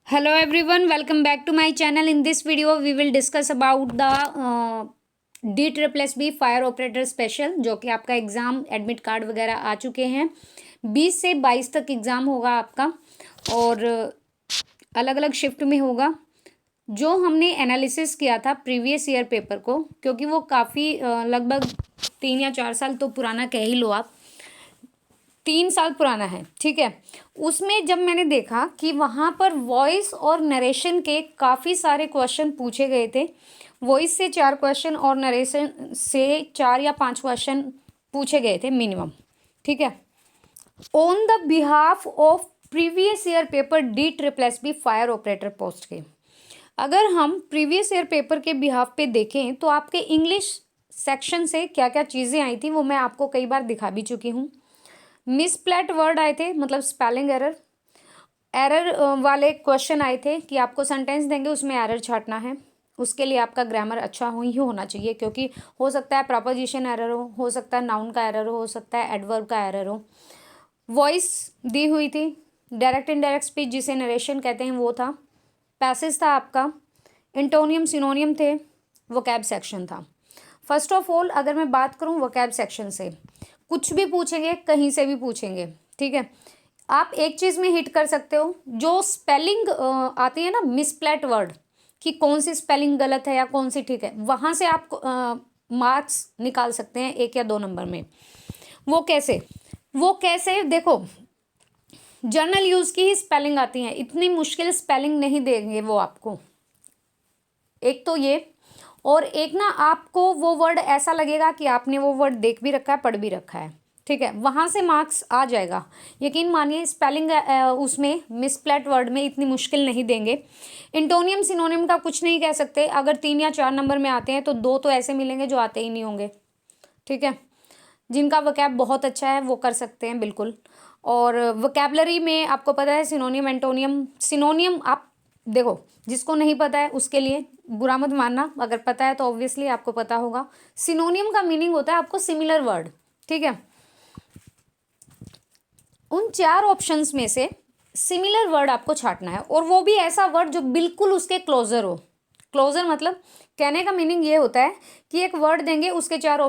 Hello everyone, welcome back to my channel. In this video, we will discuss about the DSSB fire operator special, जो कि आपका exam admit card वगैरह आ चुके हैं। 20 से 22 तक एग्ज़ाम होगा आपका और अलग अलग शिफ्ट में होगा। जो हमने एनालिसिस किया था प्रीवियस ईयर पेपर को, क्योंकि वो काफ़ी लगभग 3 या 4 साल तो पुराना कह ही लो आप, 3 साल पुराना है, ठीक है। उसमें जब मैंने देखा कि वहाँ पर वॉइस और नरेशन के काफ़ी सारे क्वेश्चन पूछे गए थे। वॉइस से 4 क्वेश्चन और नरेशन से 4 या 5 क्वेश्चन पूछे गए थे मिनिमम, ठीक है। On the behalf of previous year paper DSSB fire operator post के, अगर हम प्रीवियस ईयर पेपर के बिहाफ पे देखें तो आपके इंग्लिश सेक्शन से क्या क्या चीज़ें आई थी वो मैं आपको कई बार दिखा भी चुकी हूँ। मिसप्लेट वर्ड आए थे, मतलब स्पेलिंग एरर वाले क्वेश्चन आए थे कि आपको सेंटेंस देंगे उसमें एरर छाटना है। उसके लिए आपका ग्रामर अच्छा ही होना चाहिए, क्योंकि हो सकता है प्रपोजिशन एरर हो सकता है नाउन का एरर हो सकता है एडवर्ब का एरर हो। वॉइस दी हुई थी, डायरेक्ट इनडायरेक्ट स्पीच जिसे नरेशन कहते हैं वो था, पैसेज था आपका, इंटोनियम सिनोनियम थे, वोकैब सेक्शन था। फर्स्ट ऑफ ऑल अगर मैं बात करूं वोकैब सेक्शन से, कुछ भी पूछेंगे कहीं से भी पूछेंगे, ठीक है। आप एक चीज़ में हिट कर सकते हो, जो स्पेलिंग आती है ना मिसप्लेट वर्ड, कि कौन सी स्पेलिंग गलत है या कौन सी ठीक है, वहाँ से आप मार्क्स निकाल सकते हैं 1 या 2 नंबर में। वो कैसे देखो, जर्नल यूज़ की ही स्पेलिंग आती है, इतनी मुश्किल स्पेलिंग नहीं देंगे वो आपको। एक तो ये, और एक ना आपको वो वर्ड ऐसा लगेगा कि आपने वो वर्ड देख भी रखा है, पढ़ भी रखा है, ठीक है। वहाँ से मार्क्स आ जाएगा, यकीन मानिए। स्पेलिंग उसमें मिसप्लेट वर्ड में इतनी मुश्किल नहीं देंगे। इंटोनियम सिनोनियम का कुछ नहीं कह सकते, अगर 3 या 4 नंबर में आते हैं तो 2 तो ऐसे मिलेंगे जो आते ही नहीं होंगे, ठीक है। जिनका वोकैब बहुत अच्छा है वो कर सकते हैं बिल्कुल। और वोकैबलरी में आपको पता है सिनोनियम एंटोनियम, सिनोनियम आप देखो, जिसको नहीं पता है उसके लिए बुरा मत मानना, अगर पता है तो ऑब्वियसली आपको पता होगा। सिनोनियम का मीनिंग होता है आपको सिमिलर वर्ड, ठीक है। उन 4 ऑप्शंस में से सिमिलर वर्ड आपको छाटना है, और वो भी ऐसा वर्ड जो बिल्कुल उसके क्लोजर हो। क्लोजर मतलब कहने का मीनिंग ये होता है कि एक वर्ड देंगे, उसके 4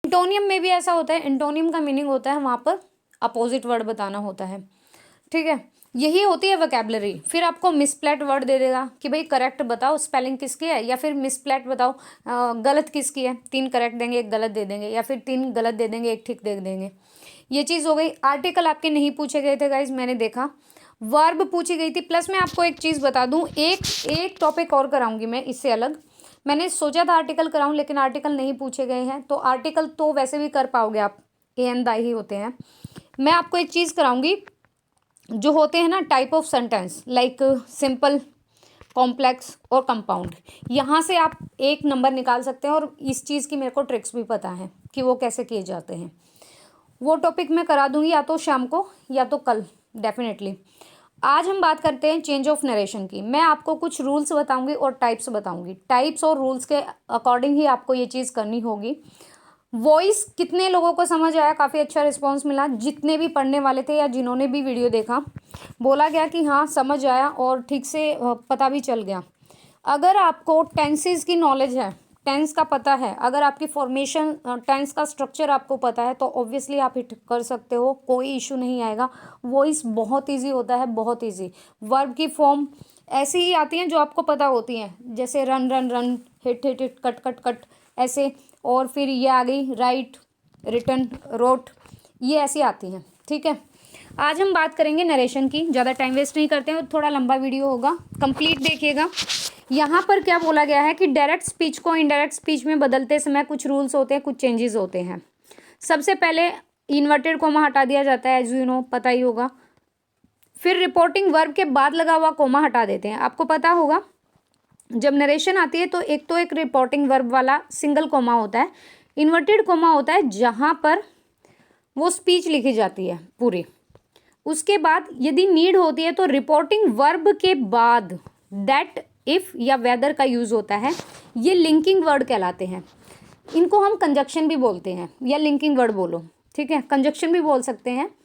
इंटोनियम में भी ऐसा होता है। इंटोनियम का मीनिंग होता है वहाँ पर अपोजिट वर्ड बताना होता है, ठीक है। यही होती है वोकैबलरी। फिर आपको मिसप्लेट वर्ड दे देगा कि भाई करेक्ट बताओ स्पेलिंग किसकी है, या फिर मिसप्लेट बताओ गलत किसकी है। 3 करेक्ट देंगे, 1 गलत दे देंगे, या फिर 3 गलत दे देंगे, 1 ठीक दे देंगे। ये चीज़ हो गई। आर्टिकल आपके नहीं पूछे गए थे गाइज, मैंने देखा। वर्ब पूछी गई थी। प्लस मैं आपको एक चीज़ बता दूं, एक टॉपिक और कराऊंगी मैं इससे अलग। मैंने सोचा था आर्टिकल कराऊं, लेकिन आर्टिकल नहीं पूछे गए हैं, तो आर्टिकल तो वैसे भी कर पाओगे आप, ए एन दाई ही होते हैं। मैं आपको एक चीज़ कराऊंगी, जो होते हैं ना type of sentence, like simple, complex और कंपाउंड। यहाँ से आप 1 नंबर निकाल सकते हैं, और इस चीज़ की मेरे को ट्रिक्स भी पता है कि वो कैसे किए जाते हैं। वो टॉपिक मैं करा दूंगी या तो शाम को या तो कल, डेफिनेटली। आज हम बात करते हैं चेंज ऑफ नरेशन की। मैं आपको कुछ रूल्स बताऊंगी और टाइप्स बताऊंगी। टाइप्स और रूल्स के अकॉर्डिंग ही आपको ये चीज़ करनी होगी। वॉइस कितने लोगों को समझ आया? काफ़ी अच्छा रिस्पांस मिला। जितने भी पढ़ने वाले थे या जिन्होंने भी वीडियो देखा, बोला गया कि हाँ समझ आया और ठीक से पता भी चल गया। अगर आपको टेंसेस की नॉलेज है, टेंस का पता है, अगर आपकी फॉर्मेशन टेंस का स्ट्रक्चर आपको पता है, तो ऑब्वियसली आप हिट कर सकते हो, कोई इशू नहीं आएगा। वॉइस बहुत इजी होता है, बहुत इजी। वर्ब की फॉर्म ऐसी ही आती हैं जो आपको पता होती हैं, जैसे run run run, hit hit hit, cut cut cut, ऐसे। और फिर ये आ गई राइट, रिटन, रोट, ये ऐसी आती हैं, ठीक है। आज हम बात करेंगे नरेशन की। ज़्यादा टाइम वेस्ट नहीं करते हैं, थोड़ा लंबा वीडियो होगा, कंप्लीट देखिएगा। यहाँ पर क्या बोला गया है कि डायरेक्ट स्पीच को इनडायरेक्ट स्पीच में बदलते समय कुछ रूल्स होते हैं, कुछ चेंजेस होते हैं। सबसे पहले इन्वर्टेड कोमा हटा दिया जाता है, एज यू नो, पता ही होगा। फिर रिपोर्टिंग वर्ब के बाद लगा हुआ कोमा हटा देते हैं, आपको पता होगा। जब नरेशन आती है तो एक रिपोर्टिंग वर्ब वाला सिंगल कोमा होता है, इन्वर्टेड कोमा होता है जहाँ पर वो स्पीच लिखी जाती है पूरी। उसके बाद यदि नीड होती है तो रिपोर्टिंग वर्ब के बाद दैट, इफ या वेदर का यूज होता है। ये लिंकिंग वर्ड कहलाते हैं। इनको हम कंजक्शन भी बोलते हैं या लिंकिंग वर्ड बोलो, ठीक है, कंजक्शन भी बोल सकते हैं।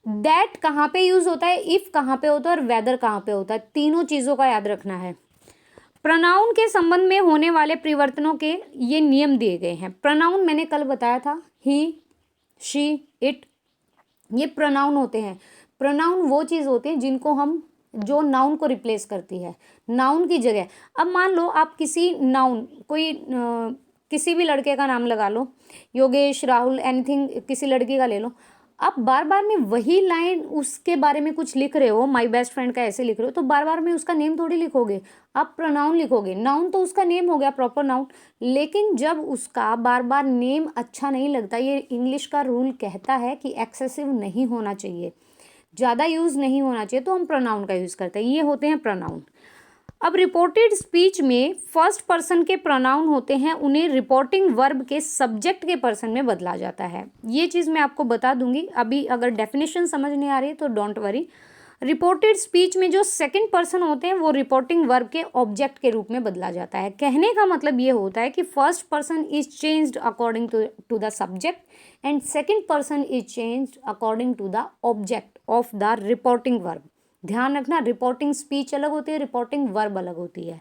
दैट कहाँ पे यूज होता है, इफ कहाँ पे होता है और वेदर कहाँ पे होता है, तीनों चीजों का याद रखना है। प्रोनाउन के संबंध में होने वाले परिवर्तनों के ये नियम दिए गए हैं। प्रोनाउन मैंने कल बताया था, ही, शी, इट, ये प्रोनाउन होते हैं। प्रोनाउन वो चीज़ होती है जिनको हम, जो नाउन को रिप्लेस करती है, नाउन की जगह। अब मान लो आप किसी नाउन, कोई किसी भी लड़के का नाम लगा लो, योगेश, राहुल, एनीथिंग, किसी लड़की का ले लो। आप बार बार में वही लाइन उसके बारे में कुछ लिख रहे हो, माय बेस्ट फ्रेंड का ऐसे लिख रहे हो, तो बार बार में उसका नेम थोड़ी लिखोगे, आप प्रोनाउन लिखोगे। नाउन तो उसका नेम हो गया, प्रॉपर नाउन। लेकिन जब उसका बार बार नेम अच्छा नहीं लगता, ये इंग्लिश का रूल कहता है कि एक्सेसिव नहीं होना चाहिए, ज़्यादा यूज़ नहीं होना चाहिए, तो हम प्रोनाउन का यूज़ करते हैं। ये होते हैं प्रोनाउन। अब रिपोर्टेड स्पीच में फर्स्ट पर्सन के प्रोनाउन होते हैं, उन्हें रिपोर्टिंग वर्ब के सब्जेक्ट के पर्सन में बदला जाता है। ये चीज़ मैं आपको बता दूंगी। अभी अगर डेफिनेशन समझ नहीं आ रही है तो डोंट वरी। रिपोर्टेड स्पीच में जो सेकंड पर्सन होते हैं वो रिपोर्टिंग वर्ब के ऑब्जेक्ट के रूप में बदला जाता है। कहने का मतलब ये होता है कि first person is changed according to the subject and second person is changed according to the object of the reporting verb. ध्यान रखना, रिपोर्टिंग स्पीच अलग होती है, रिपोर्टिंग वर्ब अलग होती है।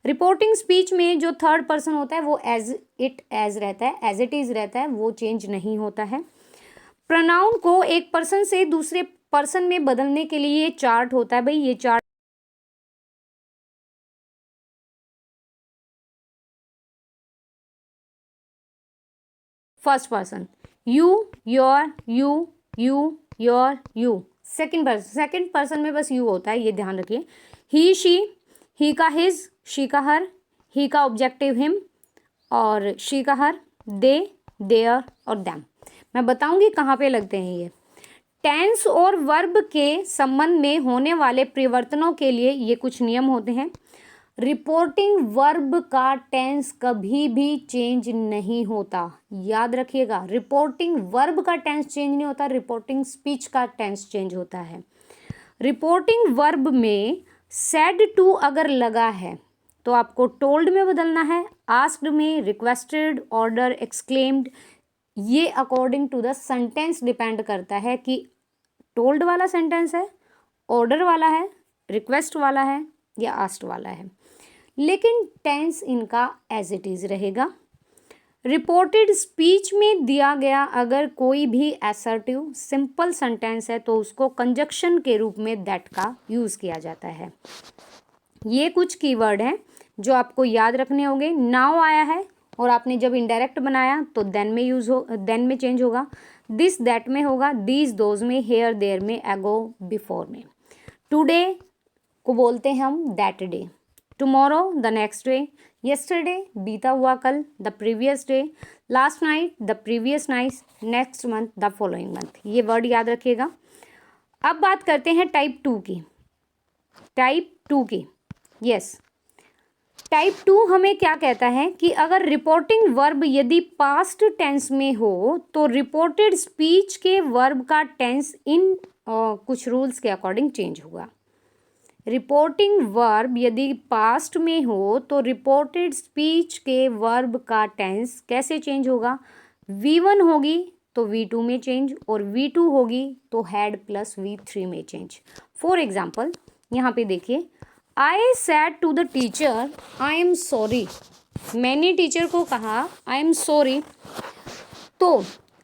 रिपोर्टिंग स्पीच में जो थर्ड पर्सन होता है वो एज इट एज रहता है, एज इट इज रहता है, वो चेंज नहीं होता है। प्रोनाउन को एक पर्सन से दूसरे पर्सन में बदलने के लिए ये चार्ट होता है भाई, ये chart first person you, your, you. Second person में बस यू होता है, ये ध्यान रखिए। ही, शी, ही का हिज, शी का हर, ही का ऑब्जेक्टिव हिम और शी का हर, दे, देयर और दैम। मैं बताऊंगी कहाँ पे लगते हैं ये। टेंस और वर्ब के संबंध में होने वाले परिवर्तनों के लिए ये कुछ नियम होते हैं। रिपोर्टिंग वर्ब का टेंस कभी भी चेंज नहीं होता, याद रखिएगा। रिपोर्टिंग वर्ब का टेंस चेंज नहीं होता, रिपोर्टिंग स्पीच का टेंस चेंज होता है। रिपोर्टिंग वर्ब में सेड टू अगर लगा है तो आपको टोल्ड में बदलना है, आस्क्ड में, रिक्वेस्टेड, ऑर्डर, एक्सक्लेम्ड। ये according to the sentence depend करता है कि टोल्ड वाला सेंटेंस है, ऑर्डर वाला है, रिक्वेस्ट वाला है या आस्क्ड वाला है। लेकिन टेंस इनका एज इट इज रहेगा। रिपोर्टेड स्पीच में दिया गया अगर कोई भी असर्टिव सिंपल सेंटेंस है तो उसको कंजक्शन के रूप में दैट का यूज़ किया जाता है। ये कुछ कीवर्ड हैं जो आपको याद रखने होंगे। नाउ आया है और आपने जब इनडायरेक्ट बनाया तो देन में चेंज होगा, दिस दैट में होगा, दीज दोज में, हेयर देयर में, एगो बिफोर में। टुडे को बोलते हैं हम that day, tomorrow the next day, yesterday बीता हुआ कल, the previous day, last night the previous night, next month the following month. ये वर्ड याद रखिएगा। अब बात करते हैं टाइप टू की। यस, टाइप टू हमें क्या कहता है कि अगर रिपोर्टिंग वर्ब यदि पास्ट टेंस में हो तो रिपोर्टेड स्पीच के वर्ब का टेंस इन कुछ रूल्स के अकॉर्डिंग चेंज होगा। रिपोर्टिंग वर्ब यदि पास्ट में हो तो रिपोर्टेड स्पीच के वर्ब का टेंस कैसे चेंज होगा? V1 होगी तो V2 में चेंज और V2 होगी तो हैड प्लस V3 में चेंज। फॉर एग्जाम्पल यहाँ पे देखिए, I said to the teacher I am sorry. मैंने टीचर को कहा आई एम सॉरी। तो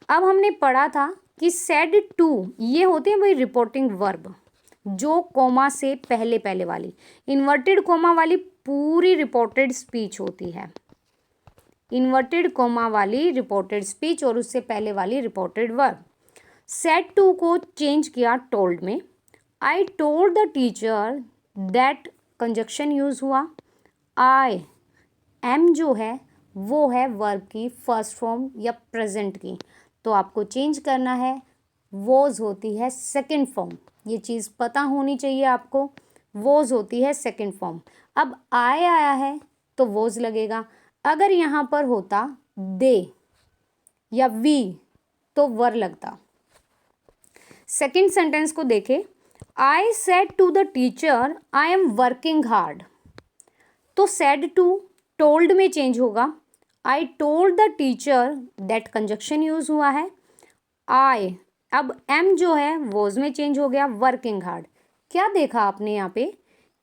अब हमने पढ़ा था कि सैड टू ये होते हैं भाई रिपोर्टिंग वर्ब, जो कोमा से पहले वाली, इन्वर्टेड कोमा वाली पूरी रिपोर्टेड स्पीच होती है। इन्वर्टेड कोमा वाली रिपोर्टेड स्पीच और उससे पहले वाली रिपोर्टेड वर्ब। सेड टू को चेंज किया टोल्ड में। I told the teacher that, conjunction use हुआ। आई एम जो है वो है वर्ब की फर्स्ट फॉर्म या प्रेजेंट की, तो आपको चेंज करना है। वॉज होती है सेकंड फॉर्म, ये चीज़ पता होनी चाहिए आपको। वॉज होती है सेकंड फॉर्म। अब आई आया है तो वॉज लगेगा। अगर यहाँ पर होता दे या वी तो वर लगता। सेकंड सेंटेंस को देखें, I said to the teacher I am working hard, तो सेड टू टोल्ड में चेंज होगा। I told the teacher that conjunction use हुआ है आई, अब एम जो है वॉज में चेंज हो गया, वर्किंग हार्ड। क्या देखा आपने यहाँ पे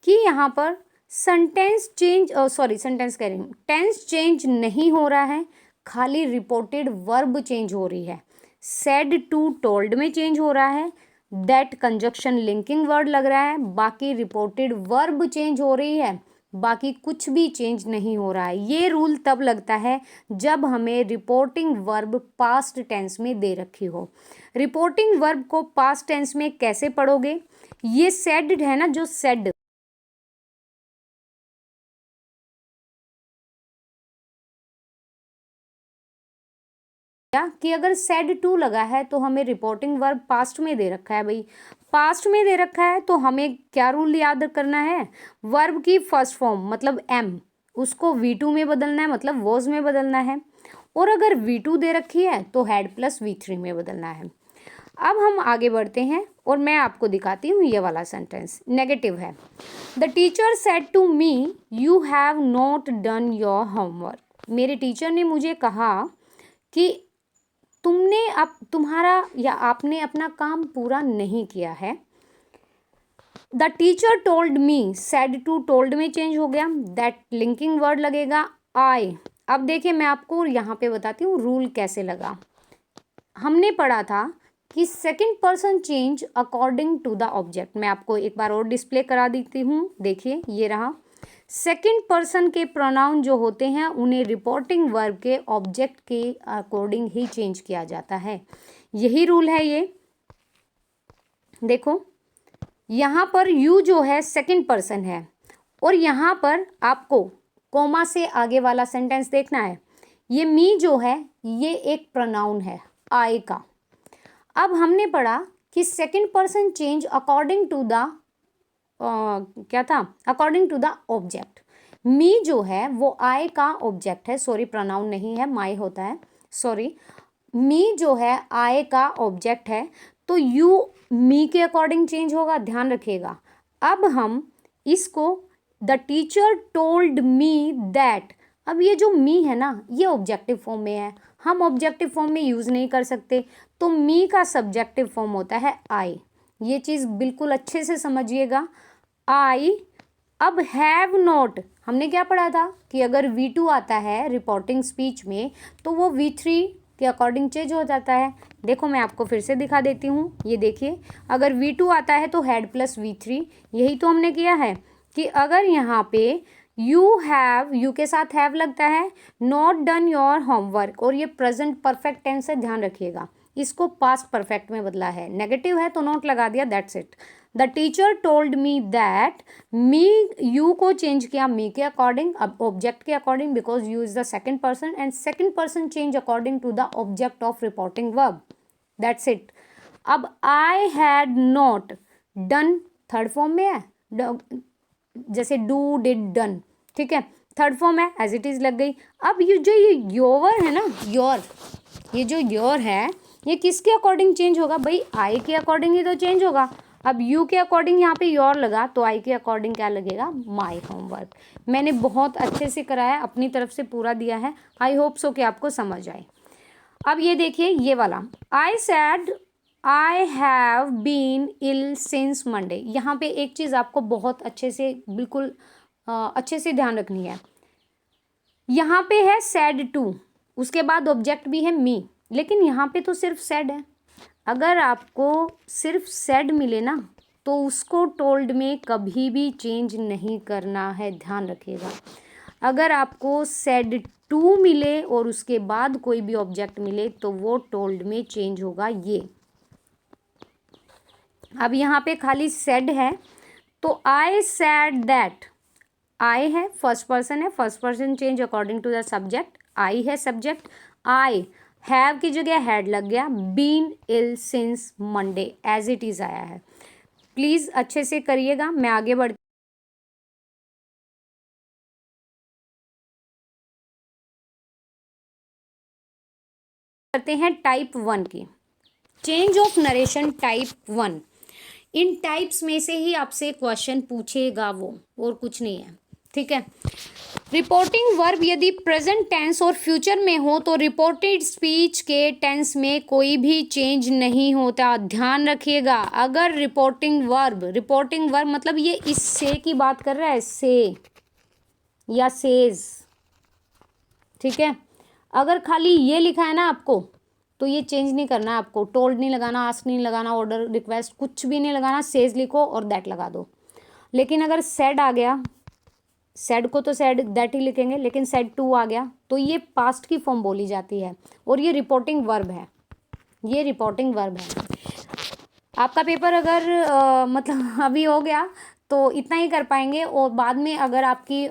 कि यहाँ पर सेंटेंस चेंज, सॉरी सेंटेंस कह रही हूँ, टेंस चेंज नहीं हो रहा है, खाली रिपोर्टेड वर्ब चेंज हो रही है। सेड टू टोल्ड में चेंज हो रहा है, दैट कंजक्शन लिंकिंग वर्ड लग रहा है, बाकी रिपोर्टेड वर्ब चेंज हो रही है, बाकी कुछ भी चेंज नहीं हो रहा है। ये रूल तब लगता है जब हमें रिपोर्टिंग वर्ब पास्ट टेंस में दे रखी हो। रिपोर्टिंग वर्ब को पास्ट टेंस में कैसे पढ़ोगे? ये सेड है ना, जो सेड कि अगर सेड टू लगा है तो हमें रिपोर्टिंग वर्ब पास्ट में दे रखा है। भाई पास्ट में दे रखा है तो हमें क्या रूल याद करना है? वर्ब की फर्स्ट फॉर्म मतलब एम, उसको V2 में बदलना है, मतलब वॉज में बदलना है। और अगर V2 दे रखी है तो हैड प्लस V3 में बदलना है। अब हम आगे बढ़ते हैं और मैं आपको दिखाती हूँ ये वाला सेंटेंस नेगेटिव है। The teacher said to me you have not done your homework. मेरे टीचर ने मुझे कहा कि तुमने अब तुम्हारा या आपने अपना काम पूरा नहीं किया है। The teacher told me, said to told में चेंज हो गया, दैट लिंकिंग वर्ड लगेगा आई। अब देखिए मैं आपको यहाँ पे बताती हूँ रूल कैसे लगा। हमने पढ़ा था कि second person change according to the object. मैं आपको एक बार और डिस्प्ले करा देती हूँ, देखिए ये रहा। सेकंड पर्सन के प्रोनाउन जो होते हैं उन्हें रिपोर्टिंग वर्ब के ऑब्जेक्ट के अकॉर्डिंग ही चेंज किया जाता है। यही रूल है ये। देखो यहाँ पर यू जो है सेकंड पर्सन है और यहाँ पर आपको कोमा से आगे वाला सेंटेंस देखना है। ये मी जो है ये एक प्रोनाउन है आई का। अब हमने पढ़ा कि second person change according to the क्या था? According to the object. Me जो है वो आई का ऑब्जेक्ट है, सॉरी प्रोनाउन नहीं है, माई होता है, सॉरी। मी जो है आई का ऑब्जेक्ट है तो यू मी के अकॉर्डिंग चेंज होगा, ध्यान रखिएगा। अब हम इसको the teacher told me that, अब ये जो मी है ना ये ऑब्जेक्टिव फॉर्म में है, हम ऑब्जेक्टिव फॉर्म में यूज़ नहीं कर सकते, तो मी का सब्जेक्टिव फॉर्म होता है आई। ये चीज़ बिल्कुल अच्छे से समझिएगा। आई, अब हैव नॉट, हमने क्या पढ़ा था कि अगर V2 आता है रिपोर्टिंग स्पीच में तो वो V3 के अकॉर्डिंग चेंज हो जाता है। देखो मैं आपको फिर से दिखा देती हूँ, ये देखिए अगर V2 आता है तो हैड प्लस V3, यही तो हमने किया है कि अगर यहाँ पे यू हैव, यू के साथ हैव लगता है, नॉट डन योर होमवर्क, और ये प्रेजेंट परफेक्ट टेंस है, ध्यान रखिएगा, इसको पास्ट परफेक्ट में बदला है। नेगेटिव है तो नॉट लगा दिया, that's it. The teacher told me that, me you को चेंज किया मी के अकॉर्डिंग, अब ऑब्जेक्ट के according, because you is the second person and second person change according to the object of reporting verb, that's it. अब I had not done third form में है, जैसे do did done, ठीक है, third form है, as it is लग गई। अब ये जो ये योर है ना, योर, ये जो योर है ये किसके अकॉर्डिंग चेंज होगा? भाई आई के अकॉर्डिंग ही तो चेंज होगा। अब यू के अकॉर्डिंग यहाँ पे योर लगा तो आई के अकॉर्डिंग क्या लगेगा? My homework. मैंने बहुत अच्छे से कराया, अपनी तरफ से पूरा दिया है, आई होप सो कि आपको समझ आए। अब ये देखिए ये वाला, I said I have been ill since Monday. यहाँ पे एक चीज़ आपको बहुत अच्छे से बिल्कुल अच्छे से ध्यान रखनी है। यहाँ पे है सैड टू, उसके बाद ऑब्जेक्ट भी है मी, लेकिन यहाँ पे तो सिर्फ सैड है। अगर आपको सिर्फ सैड मिले ना तो उसको टोल्ड में कभी भी चेंज नहीं करना है, ध्यान रखिएगा। अगर आपको सैड टू मिले और उसके बाद कोई भी ऑब्जेक्ट मिले तो वो टोल्ड में चेंज होगा। ये अब यहाँ पे खाली सैड है तो आई सैड दैट, आई है फर्स्ट पर्सन है, first person change according to the subject, I है सब्जेक्ट, आई हैव की जगह हैड लग गया, been ill since Monday as it is आया है। प्लीज़ अच्छे से करिएगा, मैं आगे बढ़ करते हैं टाइप 1 की, change of narration type 1। In types में से ही आपसे क्वेश्चन पूछेगा वो, और कुछ नहीं है, ठीक है। रिपोर्टिंग वर्ब यदि प्रेजेंट टेंस और फ्यूचर में हो तो रिपोर्टेड स्पीच के टेंस में कोई भी चेंज नहीं होता। ध्यान रखिएगा, अगर रिपोर्टिंग वर्ब मतलब ये इस से की बात कर रहा है, से या सेज, ठीक है। अगर खाली ये लिखा है ना आपको तो ये चेंज नहीं करना है आपको, टोल्ड नहीं लगाना, आस्क नहीं लगाना, ऑर्डर रिक्वेस्ट कुछ भी नहीं लगाना, सेज लिखो और दैट लगा दो। लेकिन अगर सेड आ गया, सेड को तो सेड दैट ही लिखेंगे, लेकिन सेड टू आ गया तो ये पास्ट की फॉर्म बोली जाती है और ये रिपोर्टिंग वर्ब है, ये रिपोर्टिंग वर्ब है। आपका पेपर अगर मतलब अभी हो गया तो इतना ही कर पाएंगे, और बाद में अगर आपकी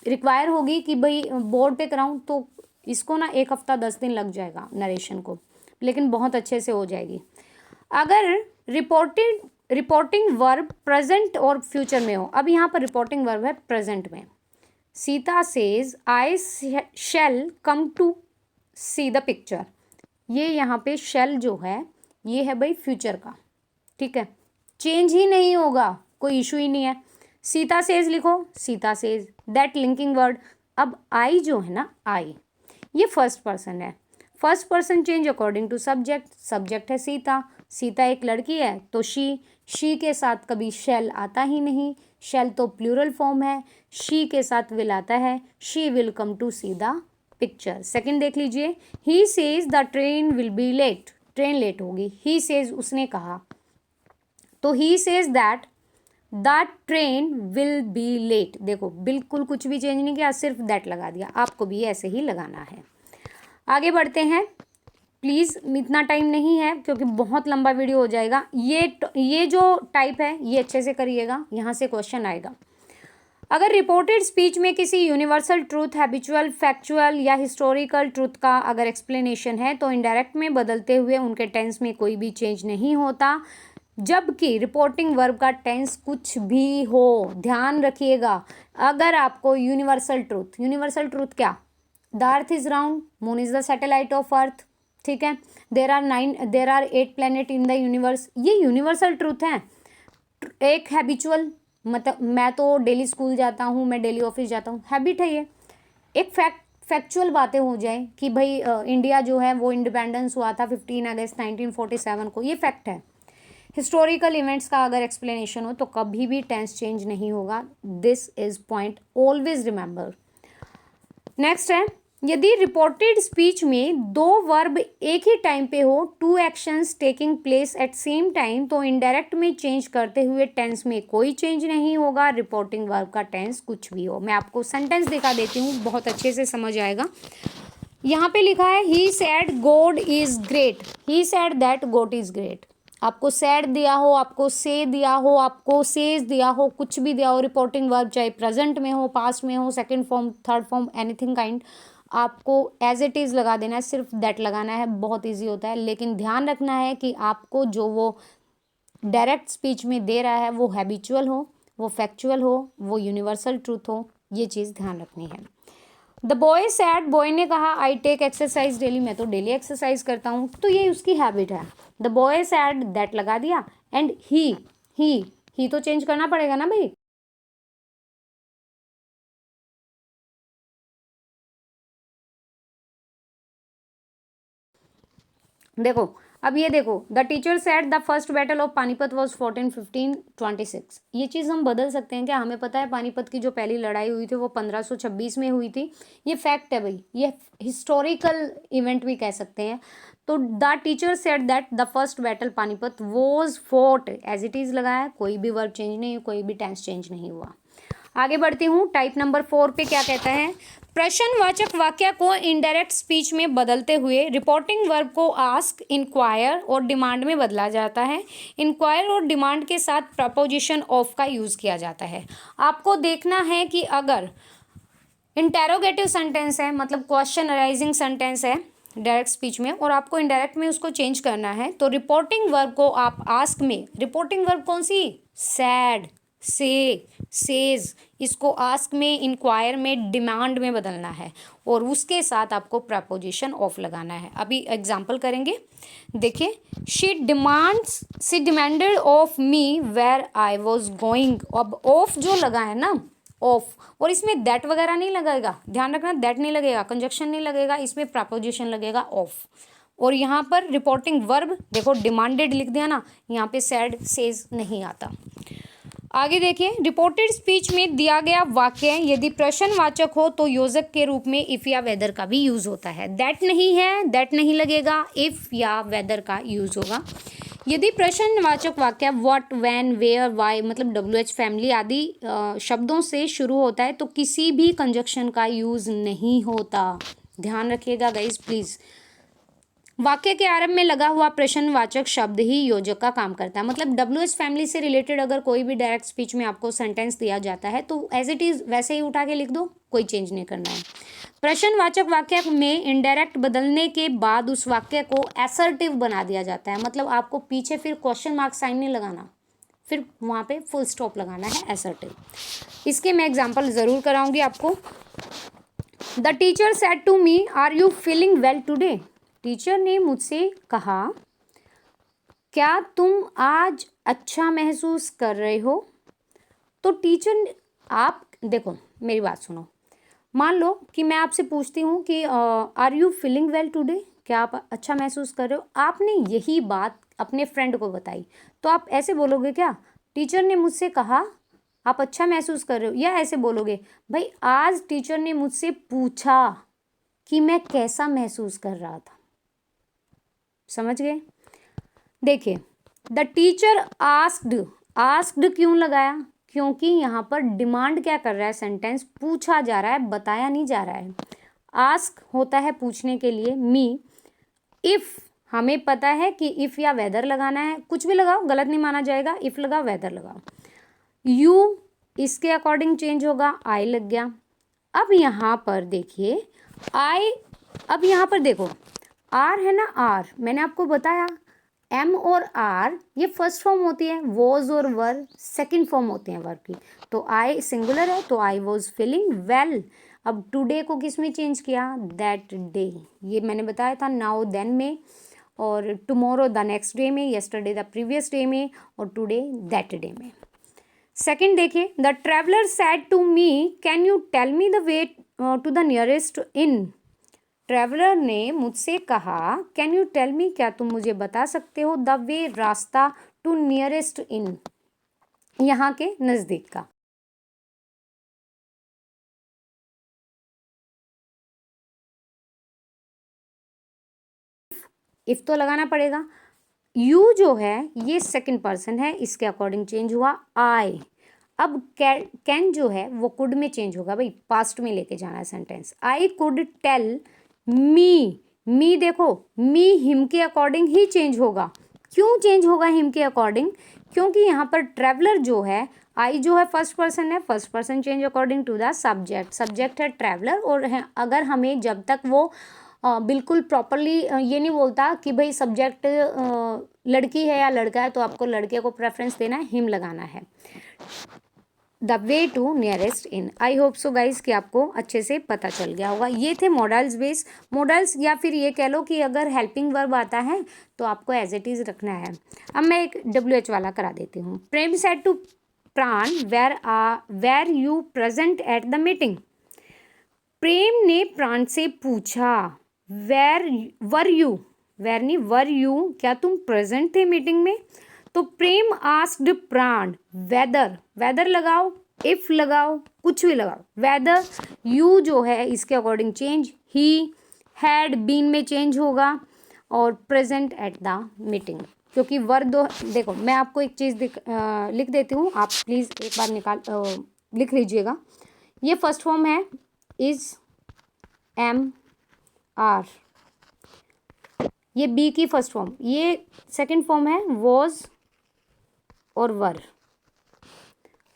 रिक्वायर होगी कि भाई बोर्ड पे कराऊं तो इसको ना 1 हफ्ता 10 दिन लग जाएगा नरेशन को, लेकिन बहुत अच्छे से हो जाएगी। अगर रिपोर्टिंग वर्ब प्रेजेंट और फ्यूचर में हो, अब यहाँ पर रिपोर्टिंग वर्ब है प्रेजेंट में। Sita says I shall come to see the picture, ये यहाँ पे शैल जो है ये है भाई फ्यूचर का, ठीक है, चेंज ही नहीं होगा, कोई इशू ही नहीं है। सीता सेज लिखो, Sita says, that linking word. अब आई जो है ना, आई ये फर्स्ट पर्सन है, first person change according to subject, subject है सीता, सीता एक लड़की है तो शी के साथ कभी शैल आता ही नहीं, शैल तो प्लूरल फॉर्म है, शी के साथ विल आता है, she will come to see the picture. Second देख लीजिए, he says the train will be late, train late होगी, ही सेज उसने कहा, तो he says that the train will be late. देखो बिल्कुल कुछ भी चेंज नहीं किया, सिर्फ दैट लगा दिया, आपको भी ऐसे ही लगाना है। आगे बढ़ते हैं, प्लीज़ इतना टाइम नहीं है क्योंकि बहुत लंबा वीडियो हो जाएगा। ये जो टाइप है ये अच्छे से करिएगा, यहाँ से क्वेश्चन आएगा। अगर रिपोर्टेड स्पीच में किसी यूनिवर्सल ट्रूथ, हैबिचुअल, फैक्चुअल या हिस्टोरिकल ट्रूथ का अगर एक्सप्लेनेशन है तो इनडायरेक्ट में बदलते हुए उनके टेंस में कोई भी चेंज नहीं होता, जबकि रिपोर्टिंग वर्ब का टेंस कुछ भी हो। ध्यान रखिएगा, अगर आपको यूनिवर्सल ट्रूथ क्या, the earth is round, moon is the satellite of earth, ठीक है, there are 8 planet in the universe, ये यूनिवर्सल ट्रूथ है। एक हैबिचुअल, मतलब मैं तो डेली स्कूल जाता हूँ, मैं डेली ऑफिस जाता हूँ, हैबिट है ये। एक फैक्चुअल बातें हो जाए कि भाई इंडिया जो है वो इंडिपेंडेंस हुआ था 15 अगस्त 1947 को, ये फैक्ट है। हिस्टोरिकल इवेंट्स का अगर एक्सप्लेनेशन हो तो कभी भी टेंस चेंज नहीं होगा, this is point always remember. Next है, यदि रिपोर्टेड स्पीच में 2 वर्ब एक ही टाइम पे हो, 2 actions taking place at same time, तो इनडायरेक्ट में चेंज करते हुए टेंस में कोई चेंज नहीं होगा, रिपोर्टिंग वर्ब का टेंस कुछ भी हो। मैं आपको सेंटेंस दिखा देती हूँ, बहुत अच्छे से समझ आएगा। यहाँ पे लिखा है he said God is great, he said that God is great. आपको सैड दिया हो, आपको से दिया हो, आपको सेज दिया हो, कुछ भी दिया हो, रिपोर्टिंग वर्ब चाहे प्रेजेंट में हो, पास्ट में हो, second form, third form, anything kind, आपको एज इट इज़ लगा देना है, सिर्फ दैट लगाना है, बहुत इजी होता है। लेकिन ध्यान रखना है कि आपको जो वो डायरेक्ट स्पीच में दे रहा है वो हैबिचुअल हो, वो फैक्चुअल हो, वो यूनिवर्सल ट्रूथ हो, ये चीज़ ध्यान रखनी है। द बॉय सैड, बॉय ने कहा आई टेक एक्सरसाइज डेली, मैं तो डेली एक्सरसाइज करता हूँ, तो ये उसकी हैबिट है। द बॉय सैड, दैट लगा दिया, एंड ही तो चेंज करना पड़ेगा ना भाई। देखो अब ये देखो, the teacher said the first battle of Panipat was 14-15-26, ये चीज़ हम बदल सकते हैं क्या? हमें पता है पानीपत की जो पहली लड़ाई हुई थी वो 1526 में हुई थी, ये फैक्ट है भाई, ये हिस्टोरिकल इवेंट भी कह सकते हैं। तो the teacher said that the first battle Panipat was fought, as it is लगाया, कोई भी वर्ब चेंज नहीं, कोई भी टेंस चेंज नहीं हुआ। आगे बढ़ती हूँ, टाइप नंबर 4 पे क्या कहता है, प्रश्नवाचक वाक्य को इनडायरेक्ट स्पीच में बदलते हुए रिपोर्टिंग वर्ब को आस्क, इंक्वायर और डिमांड में बदला जाता है। इंक्वायर और डिमांड के साथ प्रपोजिशन ऑफ का यूज़ किया जाता है। आपको देखना है कि अगर इंटेरोगेटिव सेंटेंस है, मतलब क्वेश्चन अराइजिंग सेंटेंस है डायरेक्ट स्पीच में, और आपको इनडायरेक्ट में उसको चेंज करना है, तो रिपोर्टिंग वर्ब को आप आस्क में, रिपोर्टिंग वर्ब कौन सी, सैड, से, सेज, इसको आस्क में, इंक्वायर में, डिमांड में बदलना है, और उसके साथ आपको प्रपोजिशन ऑफ लगाना है। अभी एग्जांपल करेंगे, देखिए, she demanded of me where I was going. अब ऑफ जो लगा है ना, ऑफ, और इसमें दैट वगैरह नहीं लगेगा, ध्यान रखना, दैट नहीं लगेगा, कंजक्शन नहीं लगेगा, इसमें प्रपोजिशन लगेगा ऑफ। और यहाँ पर रिपोर्टिंग वर्ब देखो डिमांडेड लिख दिया ना, यहाँ पे सैड सेज नहीं आता। आगे देखिए, रिपोर्टेड स्पीच में दिया गया वाक्य यदि प्रश्नवाचक हो तो योजक के रूप में इफ या वेदर का भी यूज होता है। दैट नहीं है, दैट नहीं लगेगा, इफ या वेदर का यूज होगा। यदि प्रश्नवाचक वाक्य व्हाट, व्हेन, वेयर, व्हाई मतलब WH फैमिली आदि शब्दों से शुरू होता है तो किसी भी कंजक्शन का यूज नहीं होता। ध्यान रखिएगा गाइस प्लीज। वाक्य के आरंभ में लगा हुआ प्रश्नवाचक शब्द ही योजक का काम करता है। मतलब WH फैमिली से रिलेटेड अगर कोई भी डायरेक्ट स्पीच में आपको सेंटेंस दिया जाता है तो एज इट इज वैसे ही उठा के लिख दो, कोई चेंज नहीं करना है। प्रश्नवाचक वाक्य में इनडायरेक्ट बदलने के बाद उस वाक्य को असर्टिव बना दिया जाता है। मतलब आपको पीछे फिर क्वेश्चन मार्क साइन नहीं लगाना, फिर वहाँ पे फुल स्टॉप लगाना है, असर्टिव। इसके मैं एग्जाम्पल ज़रूर कराऊंगी आपको। The teacher said to me are you feeling well today. Teacher ने मुझसे कहा क्या तुम आज अच्छा महसूस कर रहे हो। तो टीचर, आप देखो मेरी बात सुनो, मान लो कि मैं आपसे पूछती हूँ कि are you feeling well today, क्या आप अच्छा महसूस कर रहे हो। आपने यही बात अपने फ्रेंड को बताई तो आप ऐसे बोलोगे क्या, टीचर ने मुझसे कहा आप अच्छा महसूस कर रहे हो, या ऐसे बोलोगे भाई आज टीचर ने मुझसे पूछा कि मैं कैसा महसूस कर रहा था। समझ गए। देखिए, द टीचर आस्क्ड, आस्क्ड क्यों लगाया, क्योंकि यहाँ पर डिमांड क्या कर रहा है, सेंटेंस पूछा जा रहा है, बताया नहीं जा रहा है। आस्क होता है पूछने के लिए, मी, इफ हमें पता है कि इफ या वेदर लगाना है, कुछ भी लगाओ गलत नहीं माना जाएगा, इफ लगाओ वेदर लगाओ। यू इसके अकॉर्डिंग चेंज होगा, आई लग गया। अब यहाँ पर देखिए आई, अब यहाँ पर देखो आर है ना, आर मैंने आपको बताया एम और आर ये फर्स्ट फॉर्म होती है, वॉज और वर सेकंड फॉर्म होते हैं वर्ब की। तो आई सिंगुलर है तो आई वॉज फीलिंग वेल। अब टुडे को किस में चेंज किया, दैट डे, ये मैंने बताया था नाउ देन में, और टुमारो द नेक्स्ट डे में, येस्टरडे द प्रीवियस डे में, और टुडे दैट डे में। सेकंड देखिए, the traveller said to me can you tell me the way to the nearest inn. Traveller ने मुझसे कहा कैन यू टेल मी, क्या तुम मुझे बता सकते हो, द वे रास्ता, टू नियरेस्ट इन, यहाँ के नज़दीक का। इफ तो लगाना पड़ेगा। यू जो है ये सेकंड पर्सन है, इसके अकॉर्डिंग चेंज हुआ आई। अब कैन जो है वो कुड में चेंज होगा, भाई पास्ट में लेके जाना है sentence. I could tell me, me देखो मी हिम के अकॉर्डिंग ही चेंज होगा। क्यों चेंज होगा हिम के अकॉर्डिंग, क्योंकि यहाँ पर ट्रैवलर जो है, आई जो है फर्स्ट पर्सन है, first person change according to the subject, subject है ट्रैवलर। और है अगर हमें जब तक वो बिल्कुल प्रॉपरली ये नहीं बोलता कि भाई सब्जेक्ट लड़की है या लड़का है तो आपको लड़के को प्रेफरेंस देना है, हिम लगाना है। The way to nearest inn. I hope so guys कि आपको अच्छे से पता चल गया होगा। ये थे मॉडल्स बेस, मॉडल्स, या फिर ये कह लो कि अगर हेल्पिंग वर्ब आता है तो आपको एज इट इज़ रखना है। अब मैं एक WH वाला करा देती हूँ। Prem said to Pran were you present at the meeting. Prem ने प्राण से पूछा वर यू, वेर नहीं वर यू, क्या तुम प्रेजेंट थे मीटिंग में। तो Prem asked Pran whether, whether लगाओ, इफ लगाओ, कुछ भी लगाओ, वेदर। यू जो है इसके according change, he, had, been में चेंज होगा, और प्रेजेंट एट द मीटिंग, क्योंकि वर दो। देखो मैं आपको एक चीज़ लिख देती हूँ, आप प्लीज़ एक बार लिख लीजिएगा। ये फर्स्ट फॉर्म है इज, एम, आर, ये बी की फर्स्ट फॉर्म। ये सेकंड फॉर्म है वॉज और वर,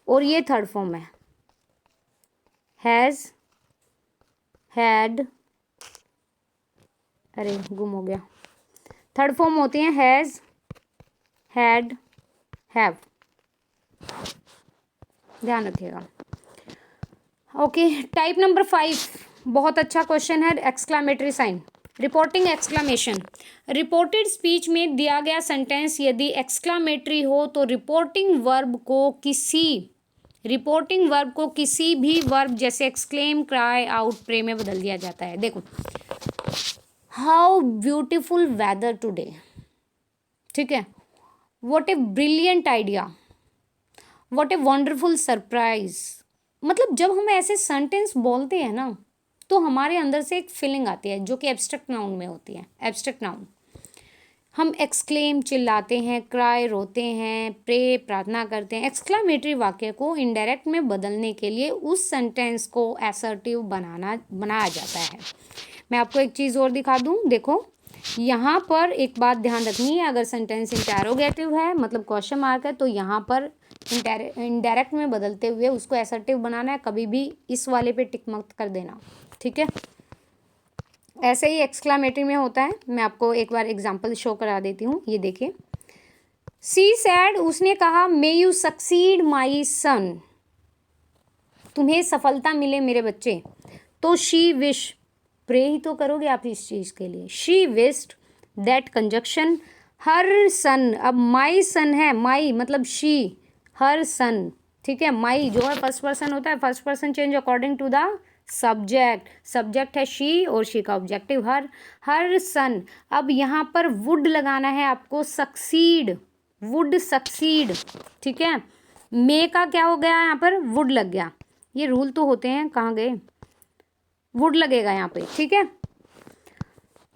और ये थर्ड फॉर्म है हैज़, हैड, अरे गुम हो गया। थर्ड फॉर्म होती हैं हैज़, हैड, हैव, ध्यान रखिएगा। ओके, टाइप नंबर 5 बहुत अच्छा क्वेश्चन है, exclamatory sign, reporting exclamation. Reported speech में दिया गया सेंटेंस यदि एक्सक्लामेटरी हो तो रिपोर्टिंग वर्ब को किसी रिपोर्टिंग वर्ब को किसी भी वर्ब जैसे एक्सक्लेम, क्राई आउट, प्रे में बदल दिया जाता है। देखो, हाउ ब्यूटिफुल वेदर टुडे, ठीक है, what a brilliant idea, what a wonderful surprise. मतलब जब हम ऐसे सेंटेंस बोलते हैं ना तो हमारे अंदर से एक फीलिंग आती है जो कि एब्स्ट्रैक्ट नाउन में होती है। एब्स्ट्रैक्ट नाउन, हम एक्सक्लेम चिल्लाते हैं, क्राई रोते हैं, प्रे प्रार्थना करते हैं। एक्सक्लामेटरी वाक्य को इनडायरेक्ट में बदलने के लिए उस सेंटेंस को असर्टिव बनाया जाता है। मैं आपको एक चीज़ और दिखा दूं, देखो यहाँ पर एक बात ध्यान रखनी है, अगर सेंटेंस इंटरोगेटिव है मतलब क्वेश्चन मार्क है तो यहाँ पर इनडायरेक्ट में बदलते हुए उसको असर्टिव बनाना है। कभी भी इस वाले पे टिक मत कर देना, ठीक है। ऐसे ही एक्सक्लामेटरी में होता है। मैं आपको एक बार एग्जांपल शो करा देती हूँ, ये देखिए। सी सैड, उसने कहा, मे यू सक्सीड माई सन, तुम्हें सफलता मिले मेरे बच्चे। तो शी विश, प्रे ही तो करोगे आप इस चीज़ के लिए। She wished that conjunction her son, अब माई सन है, माई मतलब शी, हर सन, ठीक है। माई जो है फर्स्ट पर्सन होता है, first person change according to the subject. Subject है शी और शी का ऑब्जेक्टिव हर। हर सन, अब यहाँ पर वुड लगाना है आपको, सक्सीड, वुड सक्सीड, ठीक है। मे का क्या हो गया, यहाँ पर वुड लग गया। ये रूल तो होते हैं, कहाँ गए, वुड लगेगा यहाँ पे, ठीक है।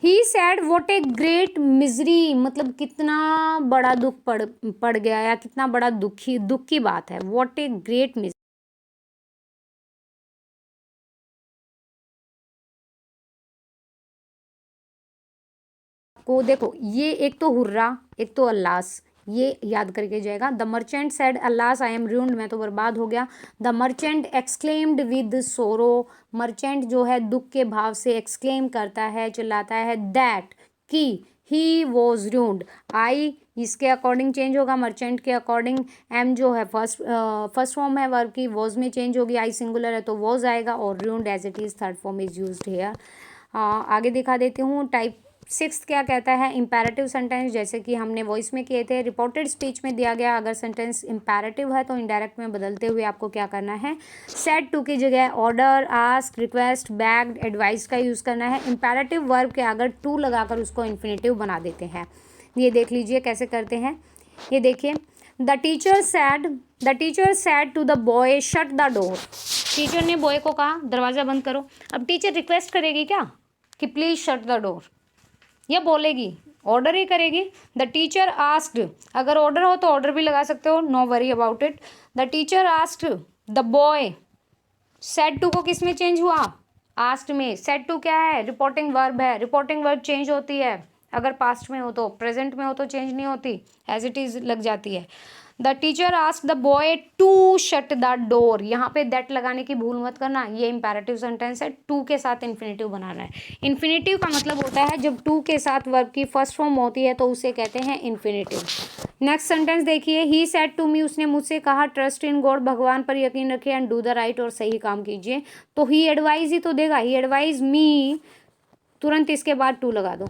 He said what a great misery, मतलब कितना बड़ा दुख पड़ गया या कितना बड़ा दुख की बात है। व्हाट ए ग्रेट मिजरी को देखो, ये एक तो हुर्रा, एक तो अल्लास, ये याद करके जाएगा। The merchant sad अल्लास I am ruined, मैं तो बर्बाद हो गया। द मर्चेंट एक्सक्लेम्ड विद सोरो, मर्चेंट जो है दुख के भाव से एक्सक्लेम करता है, चिल्लाता है, दैट कि ही वॉज रूइंड। आई इसके अकॉर्डिंग चेंज होगा, मर्चेंट के अकॉर्डिंग। एम जो है फर्स्ट फॉर्म है वर्ब की, वॉज में चेंज होगी, आई सिंगुलर है तो वॉज आएगा, और ruined as it is third form is used here. आगे दिखा देती हूँ। टाइप 6 क्या कहता है, इम्पेरेटिव सेंटेंस, जैसे कि हमने वॉइस में किए थे। रिपोर्टेड स्पीच में दिया गया अगर सेंटेंस इम्पेरेटिव है तो इनडायरेक्ट में बदलते हुए आपको क्या करना है, सेड टू की जगह order, ask, request, bagged, advice का यूज़ करना है। इम्पेरेटिव वर्ब के अगर टू लगाकर उसको इन्फिनेटिव बना देते हैं। ये देख लीजिए कैसे करते हैं, ये देखिए। The teacher said to the boy shut the door, teacher ने बॉय को कहा दरवाज़ा बंद करो। अब टीचर रिक्वेस्ट करेगी क्या कि प्लीज़ शट द डोर, या बोलेगी, ऑर्डर ही करेगी। द टीचर आस्क्ड, अगर ऑर्डर हो तो ऑर्डर भी लगा सकते हो, no worry about it. The teacher asked the boy, said to को किस में चेंज हुआ, आस्क्ड में। सेड टू क्या है, रिपोर्टिंग वर्ब है, रिपोर्टिंग वर्ब चेंज होती है अगर पास्ट में हो तो, प्रेजेंट में हो तो चेंज नहीं होती, एज इट इज लग जाती है। The teacher asked the boy to shut the door, यहाँ पे दैट लगाने की भूल मत करना, ये इंपेरेटिव सेंटेंस है, टू के साथ इन्फिनेटिव बनाना है। इन्फिनेटिव का मतलब होता है जब टू के साथ वर्ब की फर्स्ट फॉर्म होती है तो उसे कहते हैं इन्फिनेटिव। नेक्स्ट सेंटेंस देखिए, ही सेड टू मी, उसने मुझसे कहा, ट्रस्ट इन गॉड, भगवान पर यकीन रखिए, एंड डू द राइट, और सही काम कीजिए। तो ही एडवाइज ही तो देगा, ही एडवाइज मी, तुरंत इसके बाद टू लगा दो,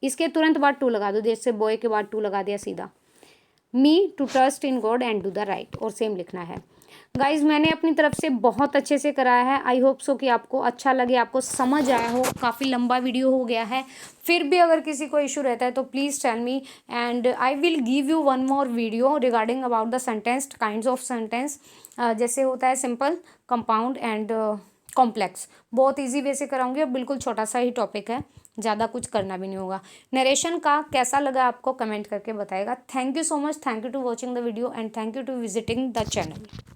इसके तुरंत बाद टू लगा दो, जैसे बॉय के बाद टू लगा दिया सीधा। Me to trust in God and do the right, और सेम लिखना है। गाइज मैंने अपनी तरफ से बहुत अच्छे से कराया है, आई होप सो कि आपको अच्छा लगे, आपको समझ आया हो। काफ़ी लंबा वीडियो हो गया है, फिर भी अगर किसी को इशू रहता है तो please tell me, and I will give you one more video regarding about the sentence, kinds of sentence, जैसे होता है सिंपल, कंपाउंड एंड कॉम्प्लेक्स। बहुत ईजी वे से कराऊंगी, और बिल्कुल छोटा सा ही टॉपिक है, ज़्यादा कुछ करना भी नहीं होगा। नरेशन का कैसा लगा आपको कमेंट करके बताएगा। Thank you so much, thank you to watching the video, and thank you to visiting the channel.